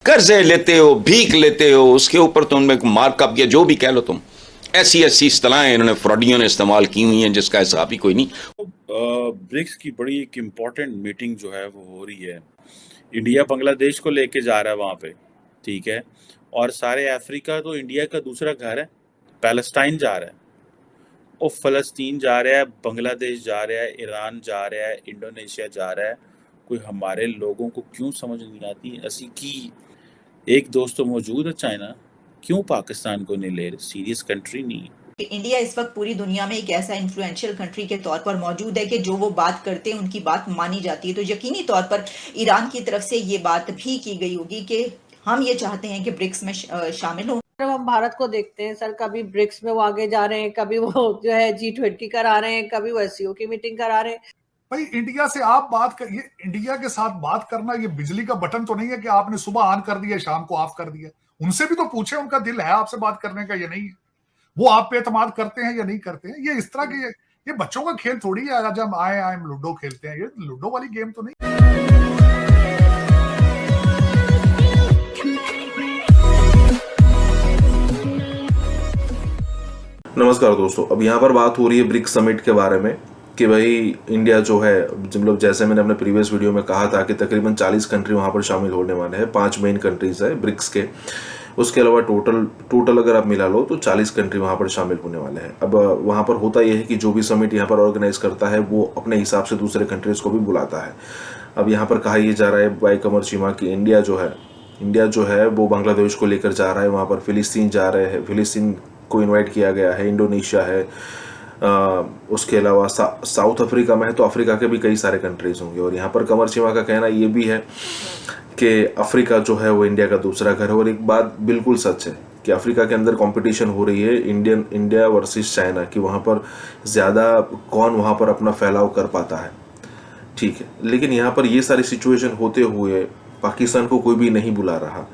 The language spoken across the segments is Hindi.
कर्जे लेते हो, भीख लेते हो, उसके ऊपर तुमने मार्कअप या जो भी कह लो तुम, ऐसी ऐसी इस्तेलाहें इन्होंने फ्रॉडियों ने इस्तेमाल की हुई हैं जिसका हिसाब ही कोई नहीं। ब्रिक्स की बड़ी एक इम्पॉर्टेंट मीटिंग जो है वो हो रही है। इंडिया बांग्लादेश को लेके जा रहा है वहाँ पे, ठीक है। और सारे अफ्रीका तो इंडिया का दूसरा घर है। पैलेस्टाइन जा रहा है, वो फ़लस्तीन जा रहा है, बांग्लादेश जा रहा है, ईरान जा रहा है, इंडोनेशिया जा रहा है। कोई हमारे लोगों को क्यों समझ नहीं आती असी की एक दोस्त तो मौजूद है चाइना, क्यों पाकिस्तान को नहीं ले रहे? सीरियस कंट्री नहीं है। इंडिया इस वक्त पूरी दुनिया में एक ऐसा इन्फ्लुएंशियल कंट्री के तौर पर मौजूद है कि जो वो बात करते हैं उनकी बात मानी जाती है। तो यकीनी तौर पर ईरान की तरफ से ये बात भी की गई होगी कि हम ये चाहते हैं कि ब्रिक्स में शामिल हों। हम भारत को देखते हैं सर, कभी ब्रिक्स में वो आगे जा रहे हैं, कभी वो जो है G20 करा रहे हैं, कभी वो SCO की मीटिंग करा रहे हैं। भाई इंडिया से आप बात कर, ये इंडिया के साथ बात करना ये बिजली का बटन तो नहीं है कि आपने सुबह ऑन कर दिया शाम को ऑफ कर दिया। उनसे भी तो पूछे, उनका दिल है आपसे बात करने का या नहीं है, वो आप पे एतमाद करते हैं या नहीं करते हैं। ये इस तरह के ये बच्चों का खेल थोड़ी है। आज हम आए हम लूडो खेलते हैं, ये लूडो वाली गेम तो नहीं। नमस्कार दोस्तों, अब यहाँ पर बात हो रही है ब्रिक्स समिट के बारे में कि भाई इंडिया जो है, मतलब जैसे मैंने अपने प्रीवियस वीडियो में कहा था कि तकरीबन 40 कंट्री वहाँ पर शामिल होने वाले हैं। 5 मेन कंट्रीज है ब्रिक्स के, उसके अलावा टोटल अगर आप मिला लो तो 40 कंट्री वहाँ पर शामिल होने वाले हैं। अब वहाँ पर होता यह है कि जो भी समिट यहाँ पर ऑर्गेनाइज करता है वो अपने हिसाब से दूसरे कंट्रीज़ को भी बुलाता है। अब यहाँ पर कहा यह जा रहा है बाय कमर चीमा कि इंडिया जो है वो बांग्लादेश को लेकर जा रहा है, वहाँ पर फिलिस्तीन जा रहे हैं, फिलिस्तीन को इनवाइट किया गया है, इंडोनेशिया है, उसके अलावा साउथ अफ्रीका में है, तो अफ्रीका के भी कई सारे कंट्रीज़ होंगे। और यहाँ पर कमर चीमा का कहना ये भी है कि अफ्रीका जो है वो इंडिया का दूसरा घर है। और एक बात बिल्कुल सच है कि अफ्रीका के अंदर कंपटीशन हो रही है इंडिया वर्सेस चाइना कि वहाँ पर ज़्यादा कौन वहाँ पर अपना फैलाव कर पाता है, ठीक है। लेकिन यहाँ पर ये सारी सिचुएशन होते हुए पाकिस्तान को कोई भी नहीं बुला रहा।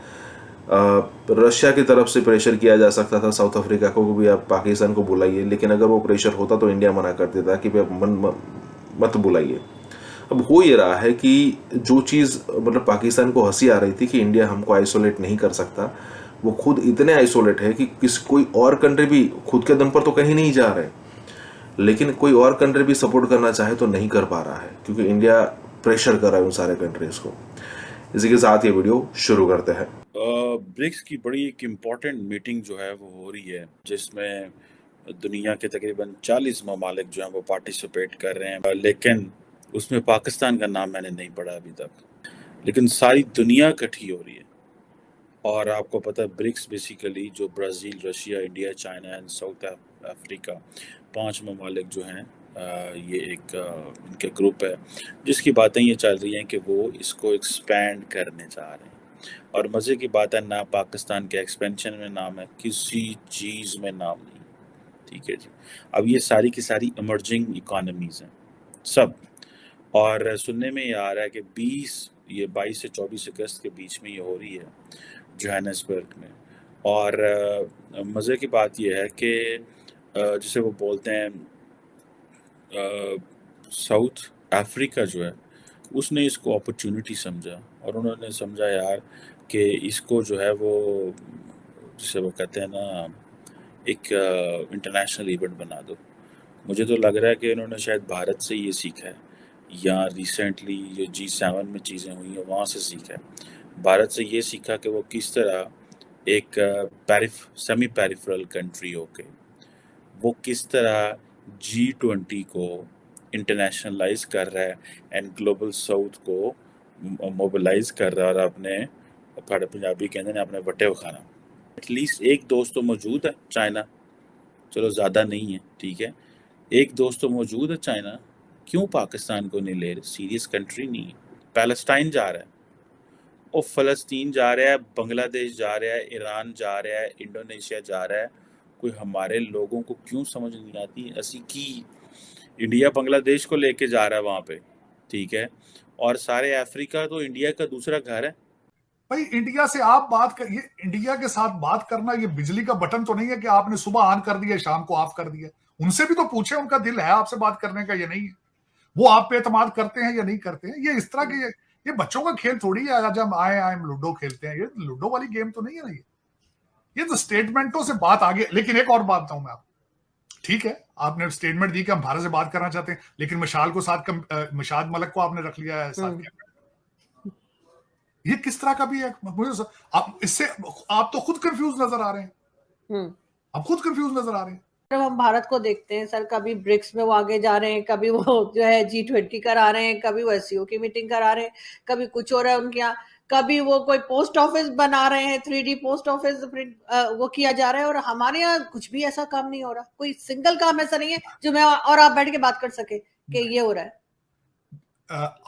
रशिया की तरफ से प्रेशर किया जा सकता था साउथ अफ्रीका को भी आप पाकिस्तान को बुलाइए, लेकिन अगर वो प्रेशर होता तो इंडिया मना कर देता कि मत बुलाइए। अब हो ये रहा है कि जो चीज़ मतलब पाकिस्तान को हंसी आ रही थी कि इंडिया हमको आइसोलेट नहीं कर सकता, वो खुद इतने आइसोलेट है कि कोई और कंट्री भी खुद के दम पर तो कहीं नहीं जा रहे, लेकिन कोई और कंट्री भी सपोर्ट करना चाहे तो नहीं कर पा रहा है क्योंकि इंडिया प्रेशर कर रहा है उन सारे कंट्रीज को। इसी के साथ ये वीडियो शुरू करते हैं। ब्रिक्स की बड़ी एक इम्पॉर्टेंट मीटिंग जो है वो हो रही है, जिसमें दुनिया के तकरीबन 40 ममालिक जो हैं वो पार्टिसिपेट कर रहे हैं। लेकिन उसमें पाकिस्तान का नाम मैंने नहीं पढ़ा अभी तक, लेकिन सारी दुनिया इकट्ठी हो रही है। और आपको पता है ब्रिक्स बेसिकली जो Brazil, Russia, India, China and south Africa 5 ममालिक जो हैं, ये एक इनके ग्रुप है जिसकी बातें ये चल रही हैं कि वो इसको एक्सपैंड करने जा रहे हैं। और मज़े की बात है, ना पाकिस्तान के एक्सपेंशन में नाम है, किसी चीज़ में नाम नहीं, ठीक है जी। अब ये सारी की सारी इमर्जिंग इकोनॉमीज़ हैं सब, और सुनने में ये आ रहा है कि 22 से 24 अगस्त के बीच में ये हो रही है जोहान्सबर्ग में। और मज़े की बात यह है कि जिसे वो बोलते हैं साउथ अफ्रीका जो है, उसने इसको अपॉर्चुनिटी समझा और उन्होंने समझा यार कि इसको जो है वो, जिसे वो कहते हैं ना, एक इंटरनेशनल इवेंट बना दो। मुझे तो लग रहा है कि इन्होंने शायद भारत से ये सीखा है, या रिसेंटली जो G7 में चीज़ें हुई हैं वहाँ से सीखा है। भारत से ये सीखा कि वो किस तरह एक सेमी पेरिफेरल कंट्री होके वो किस तरह G20 को इंटरनेशनलाइज कर रहा है एंड ग्लोबल साउथ को मोबिलाइज कर रहा है, और अपने फाड़े पंजाबी कहते हैं अपने वटे खाना। एटलीस्ट एक दोस्त तो मौजूद है चाइना, चलो ज़्यादा नहीं है, ठीक है, एक दोस्त तो मौजूद है चाइना, क्यों पाकिस्तान को नहीं ले रहे? सीरियस कंट्री नहीं है। पैलेस्टाइन जा रहा है, वो फ़लस्तीन जा रहा है, बांग्लादेश जा रहा है, ईरान जा रहा है, इंडोनेशिया जा रहा है। कोई हमारे लोगों को क्यों समझ नहीं आती असी की इंडिया बांग्लादेश को लेके जा रहा है वहाँ पे, ठीक है। और सारे अफ्रीका तो इंडिया का दूसरा घर है। भाई इंडिया से आप बात कर, ये इंडिया के साथ बात करना ये बिजली का बटन तो नहीं है कि आपने सुबह ऑन कर दिया शाम को ऑफ कर दिया। उनसे भी तो पूछे, उनका दिल है आपसे बात करने का या नहीं है, वो आप पे एतमाद करते हैं या नहीं करते हैं। ये इस तरह के ये बच्चों का खेल थोड़ी है, आज हम आए लूडो खेलते हैं, ये लूडो वाली गेम तो नहीं है ना ये तो स्टेटमेंटों से बात आगे। लेकिन एक और बात बताऊं मैं आपको, ठीक है आपने स्टेटमेंट दी कि हम भारत से बात करना चाहते हैं, लेकिन मशाल को साथ मशाद मलक को आपने रख लिया है साथ, ये किस तरह का भी है? मुझे आप इससे आप तो खुद कंफ्यूज नजर आ रहे हैं, आप खुद कंफ्यूज नजर आ रहे हैं। जब हम भारत को देखते हैं सर, कभी ब्रिक्स में वो आगे जा रहे हैं, कभी वो जो है G20 करा रहे हैं, कभी वो SCO की मीटिंग करा रहे हैं, कभी कुछ हो रहा है उनके यहाँ, कभी वो कोई पोस्ट ऑफिस बना रहे हैं, 3D पोस्ट ऑफिस वो किया जा रहा है, और हमारे यहाँ कुछ भी ऐसा काम नहीं हो रहा। कोई सिंगल काम ऐसा नहीं है जो मैं और आप बैठ के बात कर सके कि ये हो रहा है।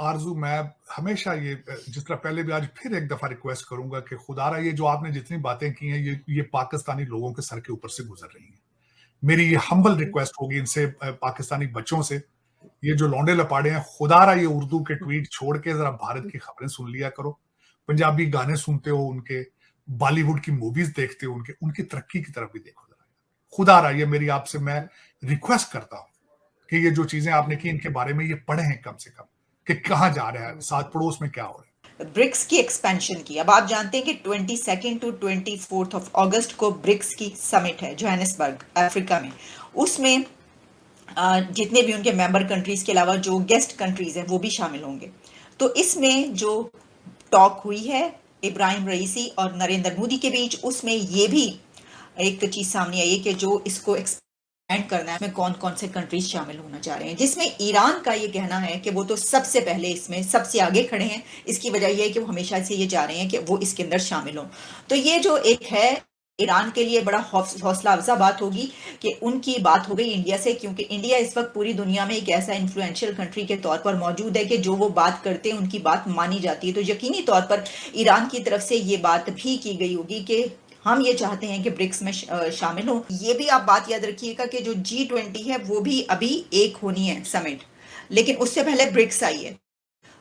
आरजू, मैं हमेशा ये जिस तरह पहले भी आज फिर एक दफा रिक्वेस्ट करूंगा कि खुदारा ये जो आपने जितनी बातें की हैं ये पाकिस्तानी लोगों के सर के ऊपर से गुजर रही हैं। मेरी ये हम्बल रिक्वेस्ट होगी इनसे, पाकिस्तानी बच्चों से, ये जो लौंडे लपाड़े हैं, खुदारा ये उर्दू के ट्वीट छोड़ के जरा भारत की खबरें सुन लिया करो। पंजाबी गाने सुनते हो उनके, बॉलीवुड की मूवीज देखते हो उनकी तरक्की की तरफ भी देखो जरा। खुदारा ये मेरी आपसे मैं रिक्वेस्ट करता हूँ कि ये जो चीजें आपने की इनके बारे में ये पढ़े हैं कम से कम, कि कहाँ जा रहा है, साथ पड़ोस में क्या हो रहा है। ब्रिक्स की एक्सपेंशन की, अब आप जानते हैं कि 22 to 24 अगस्त को ब्रिक्स की समिट है जोहानिसबर्ग अफ्रीका में। उसमें जितने भी उनके मेंबर कंट्रीज के अलावा जो गेस्ट कंट्रीज हैं वो भी शामिल होंगे। तो इसमें जो टॉक हुई है इब्राहिम रईसी और नरेंद्र मोदी के बीच, उसमें ये भी एक चीज सामने आई है कि जो इसको एक्सपेंड करना है, में कौन कौन से कंट्रीज शामिल होना चाह रहे हैं, जिसमें ईरान का ये कहना है कि वो तो सबसे पहले इसमें सबसे आगे खड़े हैं। इसकी वजह यह है कि वो हमेशा से ये चाह रहे हैं कि वो इसके अंदर शामिल हों। तो ये जो एक है ईरान के लिए बड़ा हौसला अफजा बात होगी कि उनकी बात हो गई इंडिया से, क्योंकि इंडिया इस वक्त पूरी दुनिया में एक ऐसा इन्फ्लुएंशियल कंट्री के तौर पर मौजूद है कि जो वो बात करते हैं उनकी बात मानी जाती है। तो यकीनी तौर पर ईरान की तरफ से ये बात भी की गई होगी कि हम ये चाहते हैं कि ब्रिक्स में शामिल हो। ये भी आप बात याद रखिएगा कि जो G20 है वो भी अभी एक होनी है समिट, लेकिन उससे पहले ब्रिक्स आई है।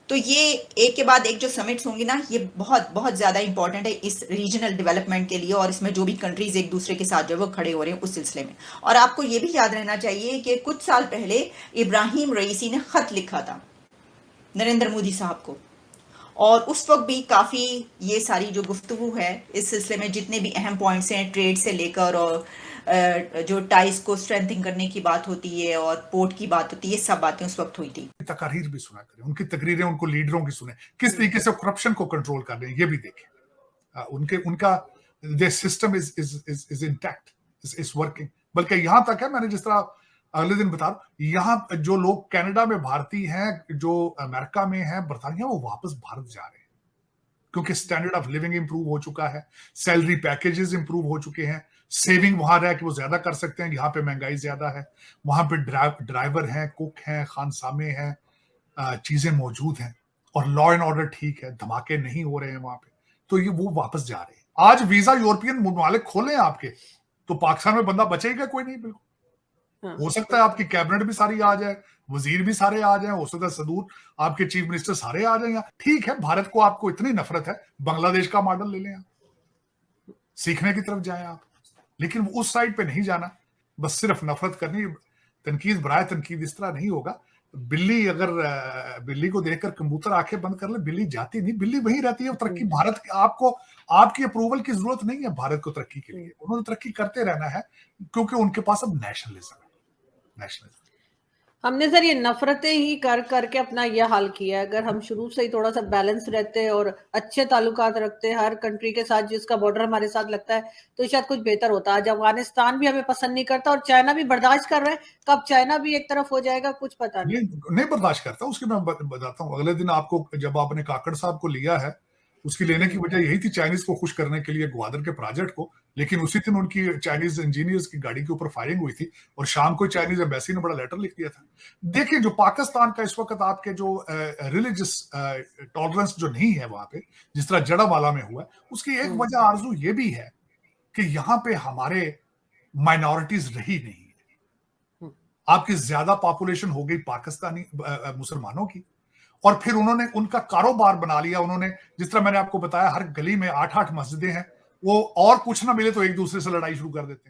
तो ये एक के बाद एक जो समिट्स होंगी ना, ये बहुत बहुत ज़्यादा इंपॉर्टेंट है इस रीजनल डेवलपमेंट के लिए, और इसमें जो भी कंट्रीज एक दूसरे के साथ जो वो खड़े हो रहे हैं उस सिलसिले में। और आपको ये भी याद रहना चाहिए कि कुछ साल पहले इब्राहिम रईसी ने खत लिखा था नरेंद्र मोदी साहब को, और उस वक्त भी काफ़ी ये सारी जो गुफ्तगू है इस सिलसिले में, जितने भी अहम पॉइंट्स हैं ट्रेड से लेकर और जो टाइज को स्ट्रेंथिंग करने की बात होती है और पोर्ट की बात होती है, ये सब बातें उस वक्त हुई थी। तकारीर भी सुना करें, उनकी तकरीरें उनको लीडरों की सुने, किस तरीके से करप्शन को कंट्रोल कर रहे हैं ये भी देखें। उनका system is intact, is working. बल्कि यहां तक है, मैंने जिस तरह अगले दिन बता रहा हूं, यहाँ जो लोग कनाडा में भारतीय हैं, जो अमेरिका में हैं, बरतानिया, वो वापस भारत जा रहे हैं क्योंकि स्टैंडर्ड ऑफ लिविंग इंप्रूव हो चुका है, सैलरी पैकेजेस इंप्रूव हो चुके हैं, सेविंग वहां रह कि वो ज्यादा कर सकते हैं। यहाँ पे महंगाई ज्यादा है, वहां पे ड्राइवर हैं, कुक हैं, खानसामे हैं, चीजें मौजूद हैं, और लॉ एंड ऑर्डर ठीक है, धमाके नहीं हो रहे हैं वहां पे। तो ये वो वापस जा रहे हैं। आज वीजा यूरोपियन ममालिक खोले आपके, तो पाकिस्तान में बंदा बचेगा कोई नहीं, बिल्कुल। हो सकता है आपकी कैबिनेट भी सारी आ जाए, वजीर भी सारे आ जाए, हो सकता है सदूर आपके चीफ मिनिस्टर सारे आ जाए। ठीक है, भारत को आपको इतनी नफरत है, बांग्लादेश का मॉडल ले लें आप, सीखने की तरफ जाएं आप, लेकिन उस साइड पे नहीं जाना, बस सिर्फ नफरत करनी। तनकीद बराए तनकीद इस तरह नहीं होगा। बिल्ली अगर बिल्ली को देखकर कबूतर आंखें बंद कर ले, बिल्ली जाती नहीं, बिल्ली वहीं रहती है। तरक्की भारत, आपको आपकी अप्रूवल की जरूरत नहीं है भारत को तरक्की के लिए, उन्होंने तरक्की करते रहना है क्योंकि उनके पास अब नेशनलिज्म है। हमने सर ये नफरतें ही कर करके अपना ये हाल किया है। अगर हम शुरू से ही थोड़ा सा बैलेंस रहते और अच्छे ताल्लुकात रखते हर कंट्री के साथ जिसका बॉर्डर हमारे साथ लगता है, तो शायद कुछ बेहतर होता। आज अफगानिस्तान भी हमें पसंद नहीं करता और चाइना भी बर्दाश्त कर रहा है। कब चाइना भी एक तरफ हो जाएगा कुछ पता नहीं बर्दाश्त करता। उसकी मैं बताता हूँ। अगले दिन आपको जब आपने काकड़ साहब को लिया है, उसकी लेने की वजह यही थी चाइनीज को खुश करने के लिए, ग्वादर के प्रोजेक्ट को। लेकिन उसी दिन उनकी चाइनीज इंजीनियर्स की गाड़ी के ऊपर फायरिंग हुई थी और शाम को चाइनीज एम्बेसी ने बड़ा लेटर लिख दिया था। देखिए, जो पाकिस्तान का इस वक्त आपके जो रिलीजियस टॉलरेंस जो नहीं है वहां पे, जिस तरह जड़ावाला में हुआ, उसकी एक वजह आरजू ये भी है कि यहाँ पे हमारे माइनॉरिटीज रही नहीं है। आपकी ज्यादा पॉपुलेशन हो गई पाकिस्तानी मुसलमानों की, और फिर उन्होंने उनका कारोबार बना लिया। उन्होंने, जिस तरह मैंने आपको बताया, हर गली में 8-8 मस्जिदें हैं। वो और कुछ ना मिले तो एक दूसरे से लड़ाई शुरू कर देते हैं।